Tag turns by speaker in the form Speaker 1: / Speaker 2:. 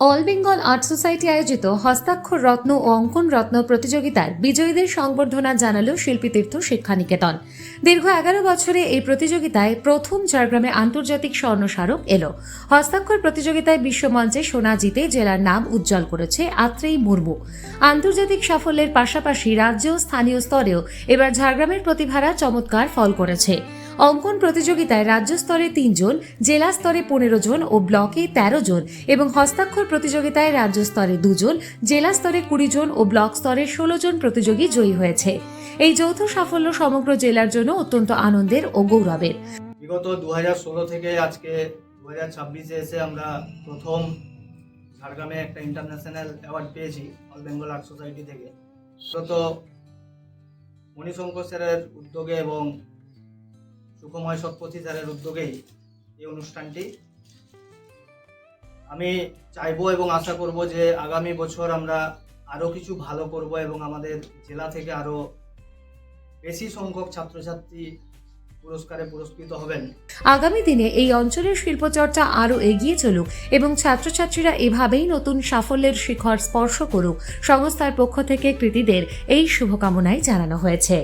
Speaker 1: All Bengal art society আয়োজিত হস্তাক্ষর রত্ন ও অঙ্কন রত্ন প্রতিযোগিতার বিজয়ীদের সংবর্ধনা জানালো শিল্পীতীর্থ শিক্ষানিকেতন। দীর্ঘ 11 বছরে এই প্রতিযোগিতায় প্রথম ঝাড়গ্রামে আন্তর্জাতিক স্বর্ণ স্মারক এলো। হস্তাক্ষর প্রতিযোগিতায় বিশ্বমঞ্চে সোনা জিতে জেলার নাম উজ্জ্বল করেছে আত্রেয়ী মুর্মু। আন্তর্জাতিক সাফল্যের পাশাপাশি রাজ্য ও স্থানীয় স্তরেও এবার ঝাড়গ্রামের প্রতিভারা চমৎকার ফল করেছে। অঙ্কন প্রতিযোগিতায় রাজ্য স্তরে 3 জন, জেলা স্তরে 15 জন ও ব্লকে 13 জন এবং হস্তাক্ষর প্রতিযোগিতায় রাজ্য স্তরে 2 জন, জেলা স্তরে 20 জন ও ব্লক স্তরে 16 জন প্রতিযোগী জয়ী হয়েছে। এই যৌথ সাফল্য সমগ্র জেলার জন্য অত্যন্ত আনন্দের ও গৌরবের।
Speaker 2: বিগত 2016 থেকে আজকে 2026-এ এসে আমরা প্রথম ঝাড়গ্রামে একটা ইন্টারন্যাশনাল অ্যাওয়ার্ড পেয়েছি অল বেঙ্গল আর্ট সোসাইটি থেকে। তো মণিশঙ্কর স্যারের উদ্যোগে এবং সুখময় সৎপথী স্যারের উদ্যোগেই এই অনুষ্ঠানটি। আমি চাইবো এবং আশা করব যে আগামী বছর আমরা আরও কিছু ভালো করব এবং আমাদের জেলা থেকে আরও বেশি সংখ্যক ছাত্রছাত্রী পুরস্কারে পুরস্কৃত হবেন।
Speaker 1: আগামী দিনে এই অঞ্চলের শিল্পচর্চা আরও এগিয়ে চলুক এবং ছাত্রছাত্রীরা এভাবেই নতুন সাফল্যের শিখর স্পর্শ করুক, সংস্থার পক্ষ থেকে কৃতীদের এই শুভকামনাই জানানো হয়েছে।